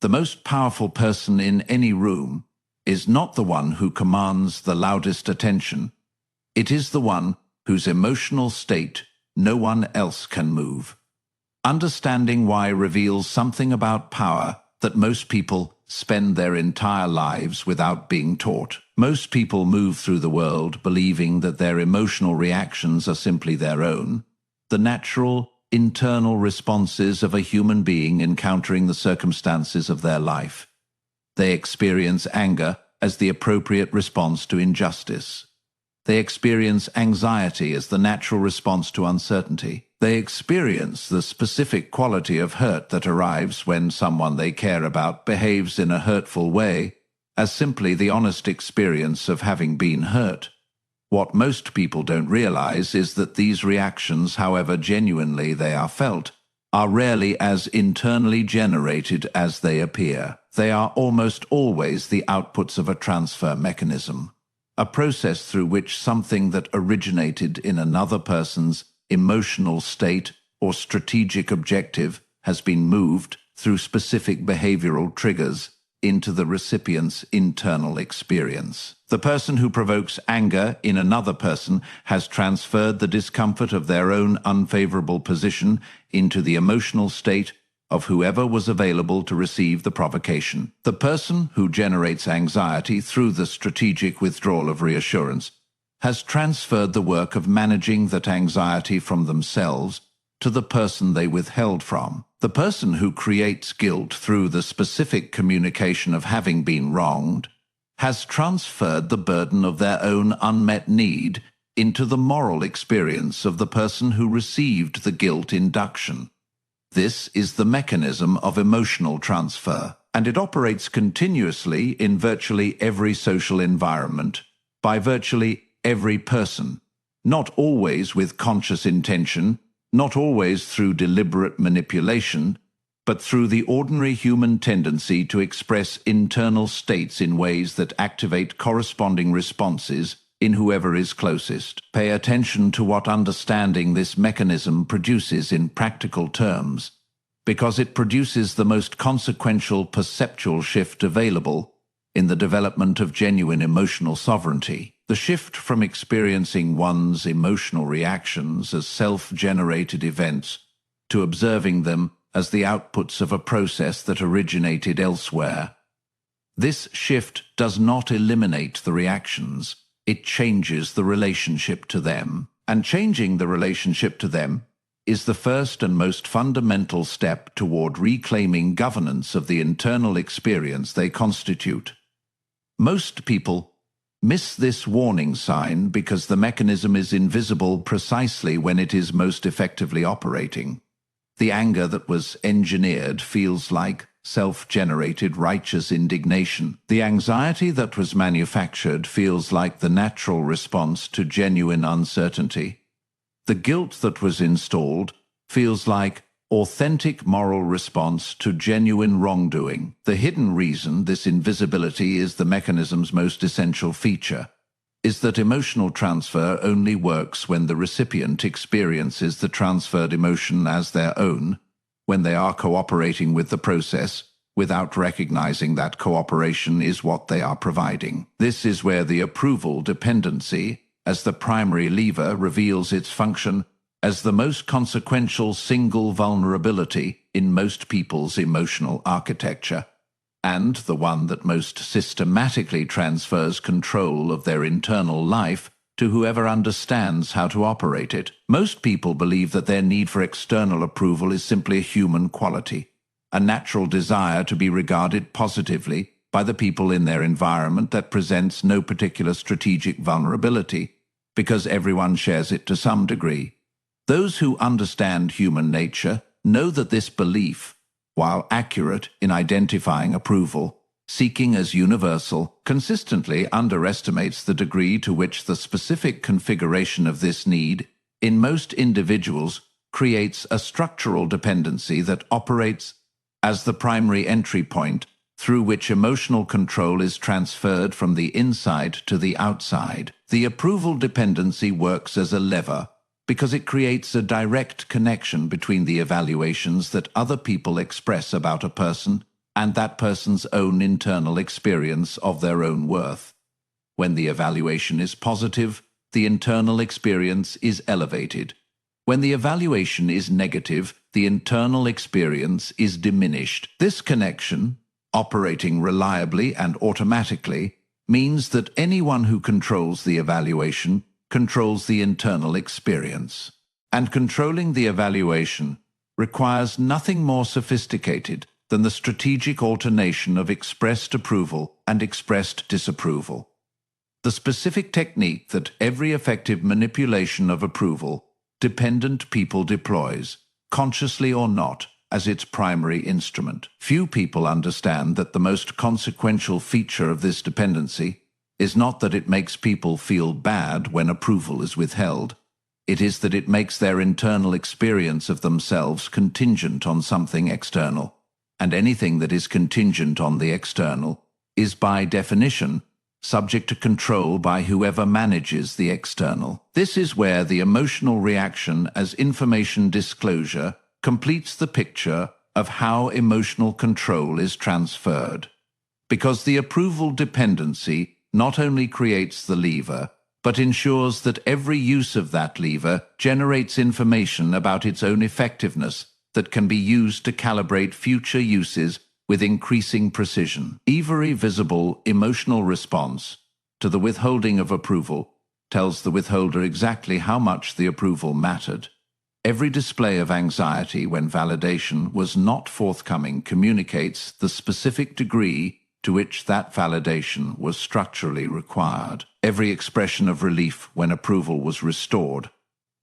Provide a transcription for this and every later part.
The most powerful person in any room is not the one who commands the loudest attention. It is the one whose emotional state no one else can move. Understanding why reveals something about power that most people spend their entire lives without being taught. Most people move through the world believing that their emotional reactions are simply their own, the natural, internal responses of a human being encountering the circumstances of their life. They experience anger as the appropriate response to injustice. They experience anxiety as the natural response to uncertainty. They experience the specific quality of hurt that arrives when someone they care about behaves in a hurtful way as simply the honest experience of having been hurt. What most people don't realize is that these reactions, however genuinely they are felt, are rarely as internally generated as they appear. They are almost always the outputs of a transfer mechanism, a process through which something that originated in another person's emotional state or strategic objective has been moved through specific behavioral triggers into the recipient's internal experience. The person who provokes anger in another person has transferred the discomfort of their own unfavorable position into the emotional state of whoever was available to receive the provocation. The person who generates anxiety through the strategic withdrawal of reassurance has transferred the work of managing that anxiety from themselves to the person they withheld from. The person who creates guilt through the specific communication of having been wronged has transferred the burden of their own unmet need into the moral experience of the person who received the guilt induction. This is the mechanism of emotional transfer, and it operates continuously in virtually every social environment, by virtually every person, not always with conscious intention, not always through deliberate manipulation, but through the ordinary human tendency to express internal states in ways that activate corresponding responses in whoever is closest. Pay attention to what understanding this mechanism produces in practical terms, because it produces the most consequential perceptual shift available in the development of genuine emotional sovereignty. The shift from experiencing one's emotional reactions as self-generated events to observing them as the outputs of a process that originated elsewhere. This shift does not eliminate the reactions, it changes the relationship to them. And changing the relationship to them is the first and most fundamental step toward reclaiming governance of the internal experience they constitute. Most people miss this warning sign because the mechanism is invisible precisely when it is most effectively operating. The anger that was engineered feels like self-generated righteous indignation. The anxiety that was manufactured feels like the natural response to genuine uncertainty. The guilt that was installed feels like authentic moral response to genuine wrongdoing. The hidden reason this invisibility is the mechanism's most essential feature is that emotional transfer only works when the recipient experiences the transferred emotion as their own, when they are cooperating with the process without recognizing that cooperation is what they are providing. This is where the approval dependency, as the primary lever, reveals its function as the most consequential single vulnerability in most people's emotional architecture, and the one that most systematically transfers control of their internal life to whoever understands how to operate it. Most people believe that their need for external approval is simply a human quality, a natural desire to be regarded positively by the people in their environment that presents no particular strategic vulnerability, because everyone shares it to some degree. Those who understand human nature know that this belief, while accurate in identifying approval, seeking as universal, consistently underestimates the degree to which the specific configuration of this need in most individuals creates a structural dependency that operates as the primary entry point through which emotional control is transferred from the inside to the outside. The approval dependency works as a lever because it creates a direct connection between the evaluations that other people express about a person and that person's own internal experience of their own worth. When the evaluation is positive, the internal experience is elevated. When the evaluation is negative, the internal experience is diminished. This connection, operating reliably and automatically, means that anyone who controls the evaluation controls the internal experience. And controlling the evaluation requires nothing more sophisticated than the strategic alternation of expressed approval and expressed disapproval. The specific technique that every effective manipulation of approval dependent people deploys, consciously or not, as its primary instrument. Few people understand that the most consequential feature of this dependency is not that it makes people feel bad when approval is withheld. It is that it makes their internal experience of themselves contingent on something external, and anything that is contingent on the external is by definition subject to control by whoever manages the external. This is where the emotional reaction as information disclosure completes the picture of how emotional control is transferred. Because the approval dependency not only creates the lever, but ensures that every use of that lever generates information about its own effectiveness that can be used to calibrate future uses with increasing precision. Every visible emotional response to the withholding of approval tells the withholder exactly how much the approval mattered. Every display of anxiety when validation was not forthcoming communicates the specific degree to which that validation was structurally required. Every expression of relief when approval was restored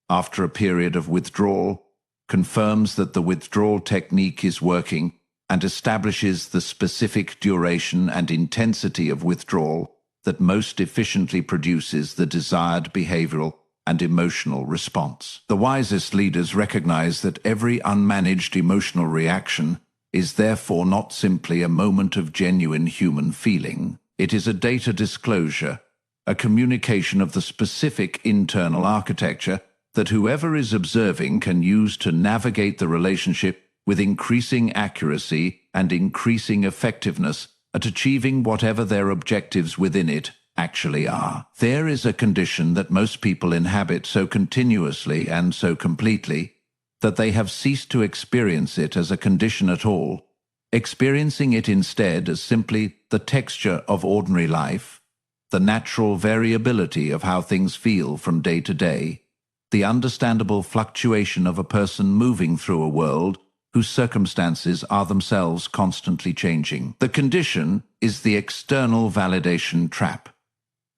after a period of withdrawal confirms that the withdrawal technique is working and establishes the specific duration and intensity of withdrawal that most efficiently produces the desired behavioral and emotional response. The wisest leaders recognize that every unmanaged emotional reaction is therefore not simply a moment of genuine human feeling. It is a data disclosure, a communication of the specific internal architecture that whoever is observing can use to navigate the relationship with increasing accuracy and increasing effectiveness at achieving whatever their objectives within it actually are. There is a condition that most people inhabit so continuously and so completely that they have ceased to experience it as a condition at all, experiencing it instead as simply the texture of ordinary life, the natural variability of how things feel from day to day, the understandable fluctuation of a person moving through a world whose circumstances are themselves constantly changing. The condition is the external validation trap,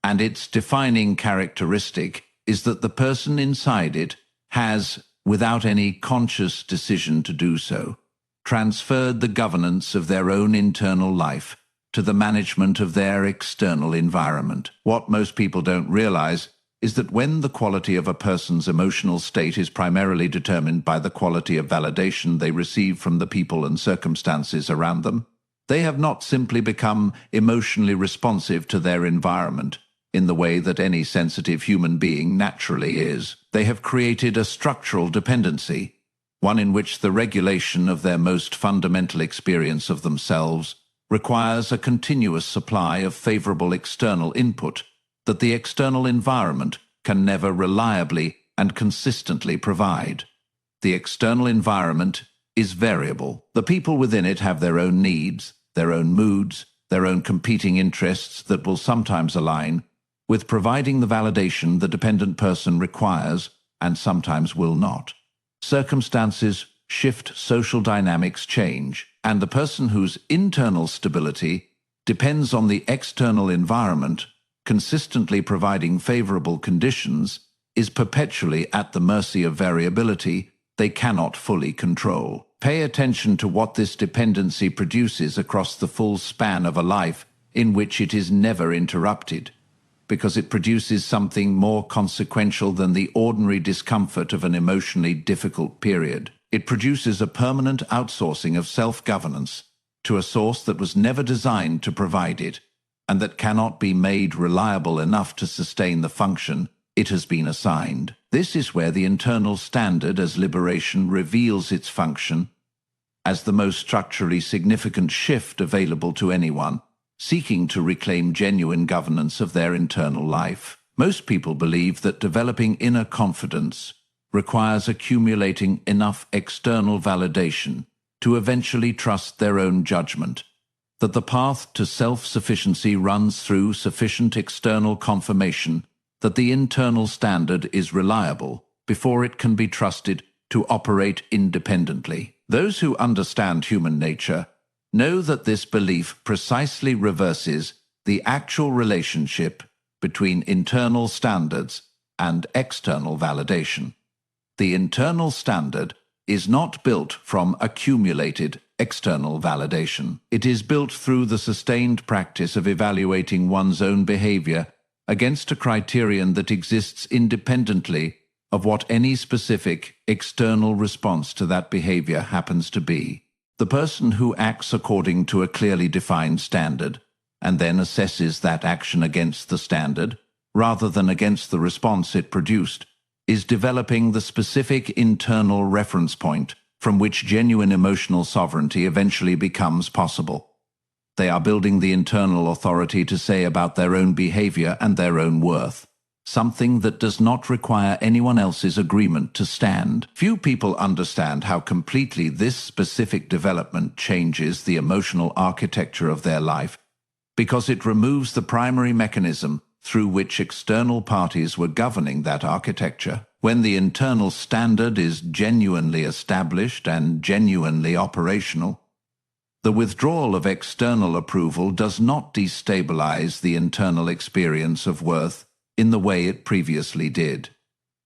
and its defining characteristic is that the person inside it has, without any conscious decision to do so, transferred the governance of their own internal life to the management of their external environment. What most people don't realize is that when the quality of a person's emotional state is primarily determined by the quality of validation they receive from the people and circumstances around them, they have not simply become emotionally responsive to their environment in the way that any sensitive human being naturally is. They have created a structural dependency, one in which the regulation of their most fundamental experience of themselves requires a continuous supply of favorable external input that the external environment can never reliably and consistently provide. The external environment is variable. The people within it have their own needs, their own moods, their own competing interests that will sometimes align with providing the validation the dependent person requires and sometimes will not. Circumstances shift, social dynamics change, and the person whose internal stability depends on the external environment consistently providing favorable conditions is perpetually at the mercy of variability they cannot fully control. Pay attention to what this dependency produces across the full span of a life in which it is never interrupted, because it produces something more consequential than the ordinary discomfort of an emotionally difficult period. It produces a permanent outsourcing of self-governance to a source that was never designed to provide it, and that cannot be made reliable enough to sustain the function it has been assigned. This is where the internal standard as liberation reveals its function as the most structurally significant shift available to anyone seeking to reclaim genuine governance of their internal life. Most people believe that developing inner confidence requires accumulating enough external validation to eventually trust their own judgment, that the path to self-sufficiency runs through sufficient external confirmation that the internal standard is reliable before it can be trusted to operate independently. Those who understand human nature know that this belief precisely reverses the actual relationship between internal standards and external validation. The internal standard is not built from accumulated external validation. It is built through the sustained practice of evaluating one's own behavior against a criterion that exists independently of what any specific external response to that behavior happens to be. The person who acts according to a clearly defined standard and then assesses that action against the standard, rather than against the response it produced, is developing the specific internal reference point from which genuine emotional sovereignty eventually becomes possible. They are building the internal authority to say about their own behavior and their own worth, something that does not require anyone else's agreement to stand. Few people understand how completely this specific development changes the emotional architecture of their life, because it removes the primary mechanism through which external parties were governing that architecture. When the internal standard is genuinely established and genuinely operational, the withdrawal of external approval does not destabilize the internal experience of worth in the way it previously did.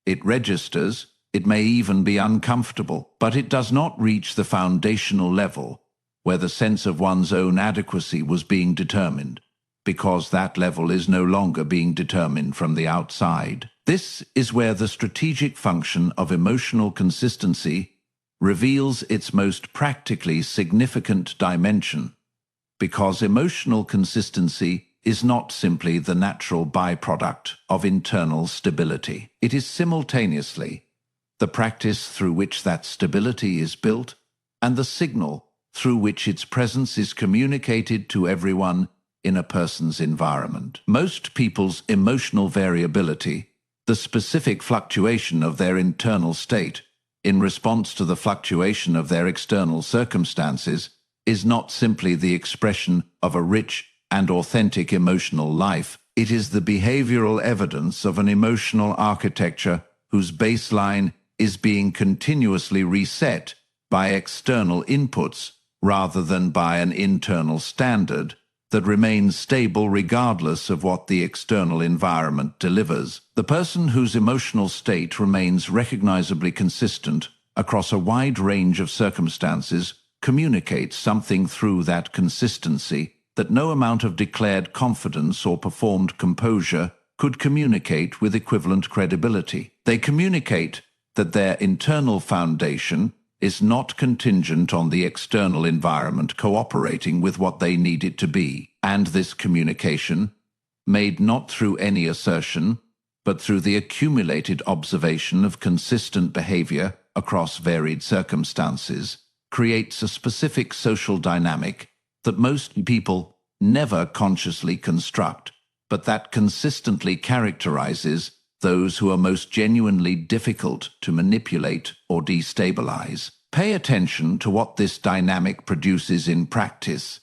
It registers, it may even be uncomfortable, but it does not reach the foundational level where the sense of one's own adequacy was being determined, because that level is no longer being determined from the outside. This is where the strategic function of emotional consistency reveals its most practically significant dimension, because emotional consistency is not simply the natural byproduct of internal stability. It is simultaneously the practice through which that stability is built and the signal through which its presence is communicated to everyone in a person's environment. Most people's emotional variability, the specific fluctuation of their internal state in response to the fluctuation of their external circumstances, is not simply the expression of a rich and authentic emotional life. It is the behavioral evidence of an emotional architecture whose baseline is being continuously reset by external inputs rather than by an internal standard that remains stable regardless of what the external environment delivers. The person whose emotional state remains recognizably consistent across a wide range of circumstances communicates something through that consistency that no amount of declared confidence or performed composure could communicate with equivalent credibility. They communicate that their internal foundation is not contingent on the external environment cooperating with what they need it to be, and this communication, made not through any assertion, but through the accumulated observation of consistent behavior across varied circumstances, creates a specific social dynamic that most people never consciously construct, but that consistently characterizes those who are most genuinely difficult to manipulate or destabilize. Pay attention to what this dynamic produces in practice,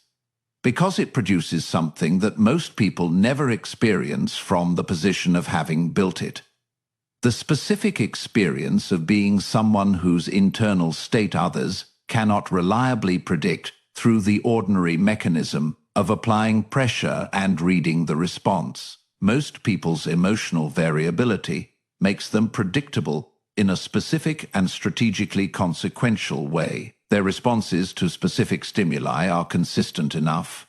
because it produces something that most people never experience from the position of having built it. The specific experience of being someone whose internal state others cannot reliably predict through the ordinary mechanism of applying pressure and reading the response. Most people's emotional variability makes them predictable in a specific and strategically consequential way. Their responses to specific stimuli are consistent enough,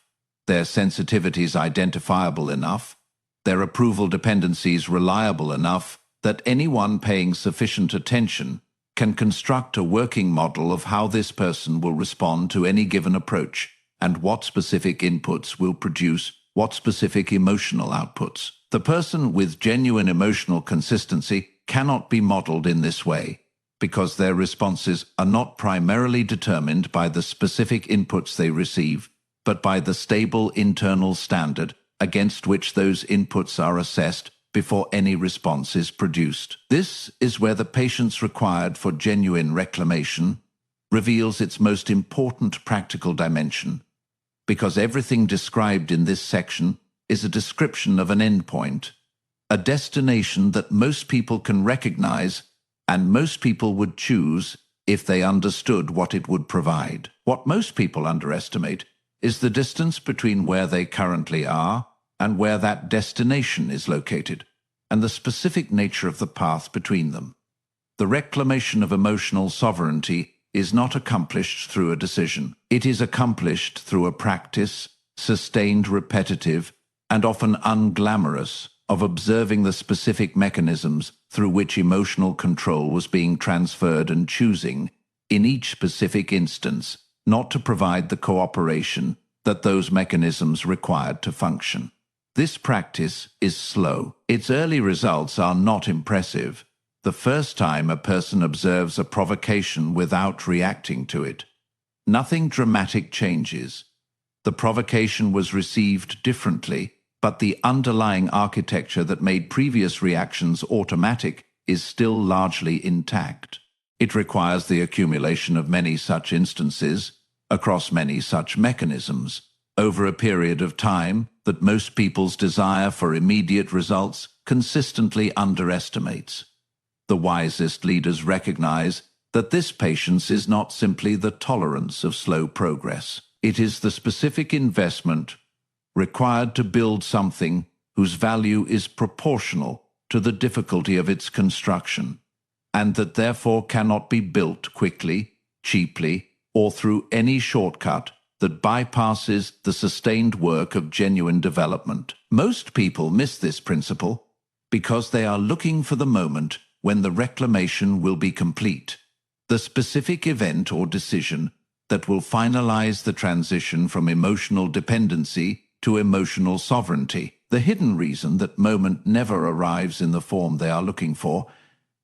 their sensitivities identifiable enough, their approval dependencies reliable enough that anyone paying sufficient attention can construct a working model of how this person will respond to any given approach and what specific inputs will produce what specific emotional outputs. The person with genuine emotional consistency cannot be modeled in this way, because their responses are not primarily determined by the specific inputs they receive, but by the stable internal standard against which those inputs are assessed before any response is produced. This is where the patience required for genuine reclamation reveals its most important practical dimension, because everything described in this section is a description of an endpoint, a destination that most people can recognize and most people would choose if they understood what it would provide. What most people underestimate is the distance between where they currently are and where that destination is located, and the specific nature of the path between them. The reclamation of emotional sovereignty is not accomplished through a decision. It is accomplished through a practice, sustained, repetitive, and often unglamorous, of observing the specific mechanisms through which emotional control was being transferred and choosing, in each specific instance, not to provide the cooperation that those mechanisms required to function. This practice is slow. Its early results are not impressive. The first time a person observes a provocation without reacting to it, nothing dramatic changes. The provocation was received differently, but the underlying architecture that made previous reactions automatic is still largely intact. It requires the accumulation of many such instances, across many such mechanisms, over a period of time that most people's desire for immediate results consistently underestimates. The wisest leaders recognize that this patience is not simply the tolerance of slow progress. It is the specific investment required to build something whose value is proportional to the difficulty of its construction, and that therefore cannot be built quickly, cheaply, or through any shortcut that bypasses the sustained work of genuine development. Most people miss this principle because they are looking for the moment when the reclamation will be complete, the specific event or decision that will finalize the transition from emotional dependency to emotional sovereignty. The hidden reason that moment never arrives in the form they are looking for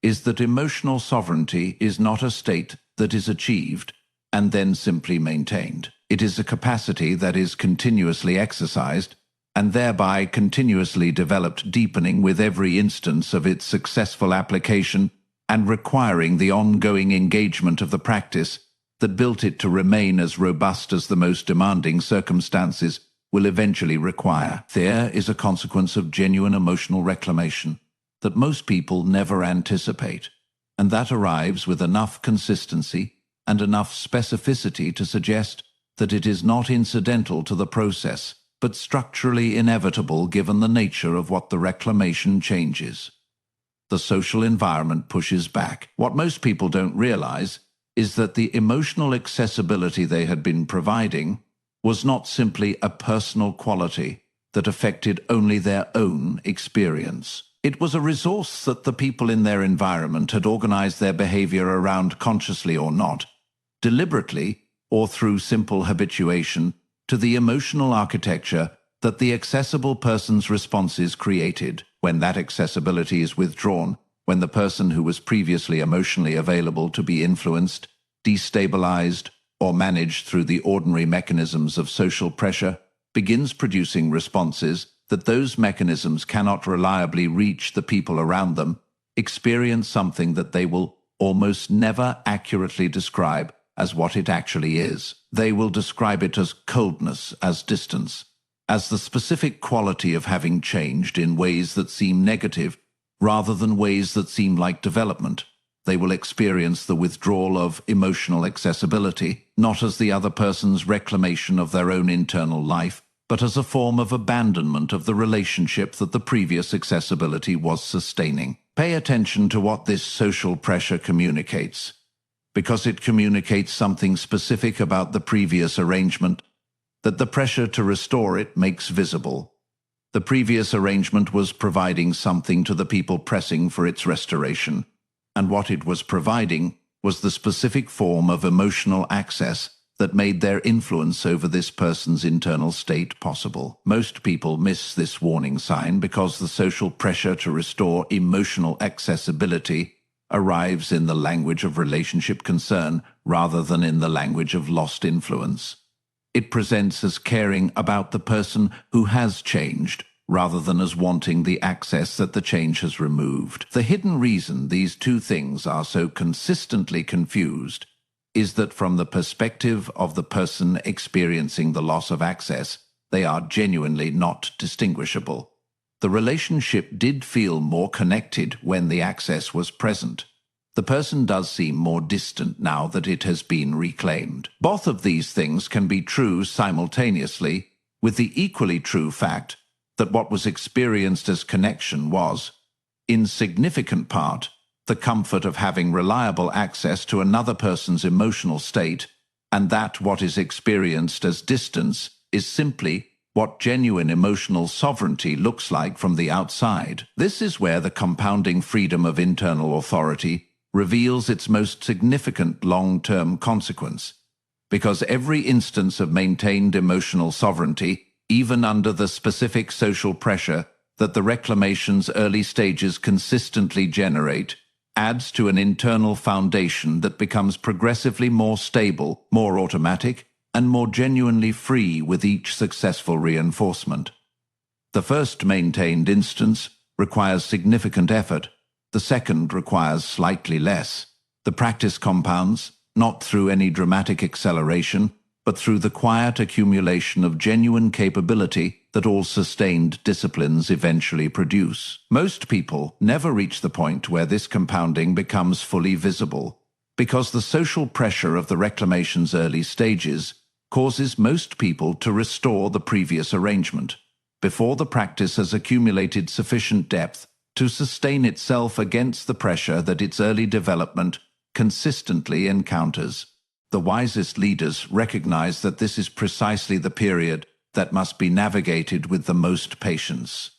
is that emotional sovereignty is not a state that is achieved and then simply maintained. It is a capacity that is continuously exercised and thereby continuously developed, deepening with every instance of its successful application and requiring the ongoing engagement of the practice that built it to remain as robust as the most demanding circumstances will eventually require. There is a consequence of genuine emotional reclamation that most people never anticipate, and that arrives with enough consistency and enough specificity to suggest that it is not incidental to the process, but structurally inevitable given the nature of what the reclamation changes. The social environment pushes back. What most people don't realize is that the emotional accessibility they had been providing was not simply a personal quality that affected only their own experience. It was a resource that the people in their environment had organized their behavior around, consciously or not, deliberately or through simple habituation, to the emotional architecture that the accessible person's responses created. When that accessibility is withdrawn, when the person who was previously emotionally available to be influenced, destabilized, or managed through the ordinary mechanisms of social pressure, begins producing responses that those mechanisms cannot reliably reach the people around them, experience something that they will almost never accurately describe as what it actually is. They will describe it as coldness, as distance, as the specific quality of having changed in ways that seem negative rather than ways that seem like development. They will experience the withdrawal of emotional accessibility, not as the other person's reclamation of their own internal life, but as a form of abandonment of the relationship that the previous accessibility was sustaining. Pay attention to what this social pressure communicates, because it communicates something specific about the previous arrangement that the pressure to restore it makes visible. The previous arrangement was providing something to the people pressing for its restoration, and what it was providing was the specific form of emotional access that made their influence over this person's internal state possible. Most people miss this warning sign because the social pressure to restore emotional accessibility arrives in the language of relationship concern rather than in the language of lost influence. It presents as caring about the person who has changed, rather than as wanting the access that the change has removed. The hidden reason these two things are so consistently confused is that from the perspective of the person experiencing the loss of access, they are genuinely not distinguishable. The relationship did feel more connected when the access was present. The person does seem more distant now that it has been reclaimed. Both of these things can be true simultaneously, with the equally true fact that what was experienced as connection was, in significant part, the comfort of having reliable access to another person's emotional state, and that what is experienced as distance is simply what genuine emotional sovereignty looks like from the outside. This is where the compounding freedom of internal authority reveals its most significant long-term consequence, because every instance of maintained emotional sovereignty, even under the specific social pressure that the reclamation's early stages consistently generate, adds to an internal foundation that becomes progressively more stable, more automatic, and more genuinely free with each successful reinforcement. The first maintained instance requires significant effort. The second requires slightly less. The practice compounds, not through any dramatic acceleration, but through the quiet accumulation of genuine capability that all sustained disciplines eventually produce. Most people never reach the point where this compounding becomes fully visible, because the social pressure of the reclamation's early stages causes most people to restore the previous arrangement, before the practice has accumulated sufficient depth to sustain itself against the pressure that its early development consistently encounters. The wisest leaders recognize that this is precisely the period that must be navigated with the most patience,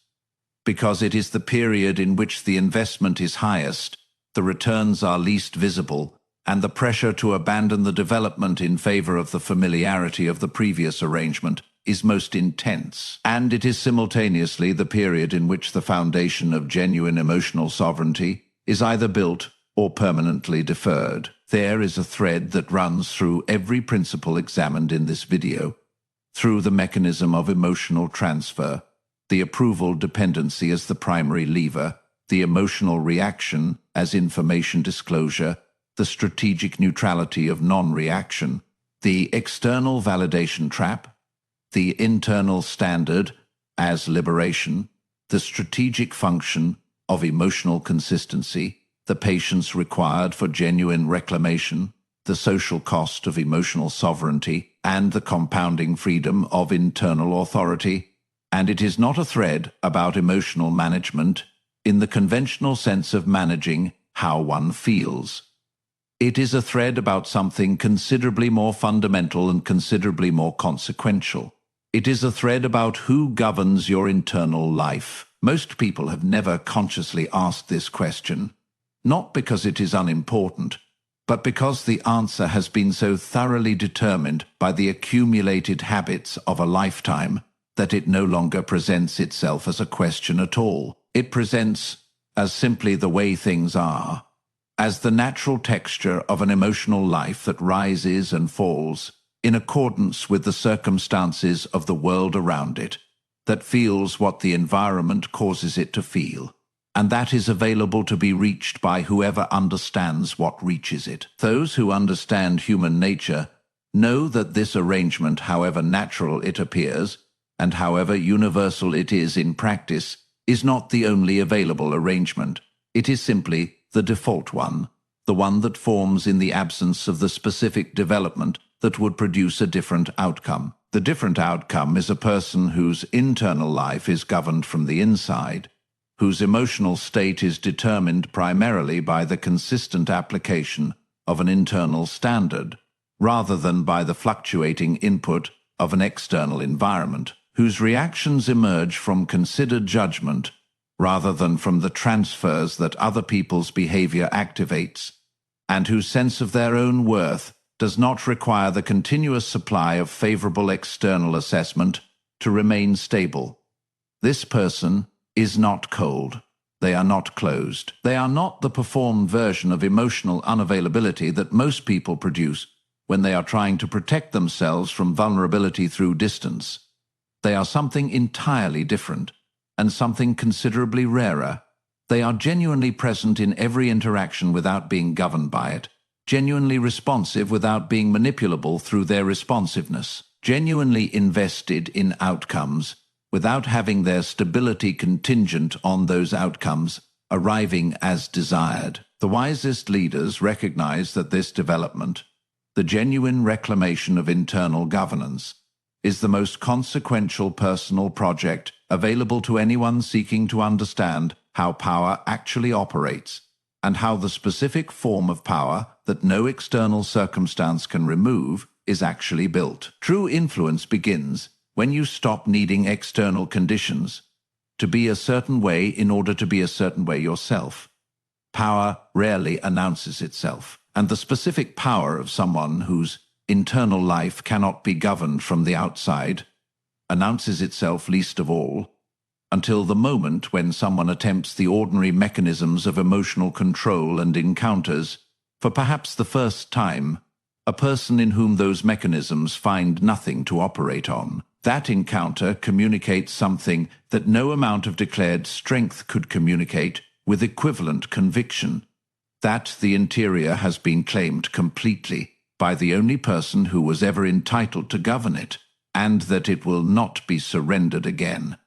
because it is the period in which the investment is highest, the returns are least visible, and the pressure to abandon the development in favor of the familiarity of the previous arrangement is most intense. And it is simultaneously the period in which the foundation of genuine emotional sovereignty is either built or permanently deferred. There is a thread that runs through every principle examined in this video, through the mechanism of emotional transfer, the approval dependency as the primary lever, the emotional reaction as information disclosure, the strategic neutrality of non-reaction, the external validation trap, the internal standard as liberation, the strategic function of emotional consistency, the patience required for genuine reclamation, the social cost of emotional sovereignty, and the compounding freedom of internal authority. And it is not a thread about emotional management in the conventional sense of managing how one feels. It is a thread about something considerably more fundamental and considerably more consequential. It is a thread about who governs your internal life. Most people have never consciously asked this question, not because it is unimportant, but because the answer has been so thoroughly determined by the accumulated habits of a lifetime that it no longer presents itself as a question at all. It presents as simply the way things are, as the natural texture of an emotional life that rises and falls in accordance with the circumstances of the world around it, that feels what the environment causes it to feel, and that is available to be reached by whoever understands what reaches it. Those who understand human nature know that this arrangement, however natural it appears, and however universal it is in practice, is not the only available arrangement. It is simply the default one, the one that forms in the absence of the specific development that would produce a different outcome. The different outcome is a person whose internal life is governed from the inside, whose emotional state is determined primarily by the consistent application of an internal standard, rather than by the fluctuating input of an external environment, whose reactions emerge from considered judgment, rather than from the transfers that other people's behavior activates, and whose sense of their own worth does not require the continuous supply of favorable external assessment to remain stable. This person is not cold. They are not closed. They are not the performed version of emotional unavailability that most people produce when they are trying to protect themselves from vulnerability through distance. They are something entirely different, and something considerably rarer. They are genuinely present in every interaction without being governed by it, genuinely responsive without being manipulable through their responsiveness, genuinely invested in outcomes without having their stability contingent on those outcomes arriving as desired. The wisest leaders recognize that this development, the genuine reclamation of internal governance, is the most consequential personal project available to anyone seeking to understand how power actually operates and how the specific form of power that no external circumstance can remove is actually built. True influence begins when you stop needing external conditions to be a certain way in order to be a certain way yourself. Power rarely announces itself, and the specific power of someone whose internal life cannot be governed from the outside announces itself least of all until the moment when someone attempts the ordinary mechanisms of emotional control and encounters, for perhaps the first time, a person in whom those mechanisms find nothing to operate on. That encounter communicates something that no amount of declared strength could communicate with equivalent conviction, that the interior has been claimed completely by the only person who was ever entitled to govern it, and that it will not be surrendered again.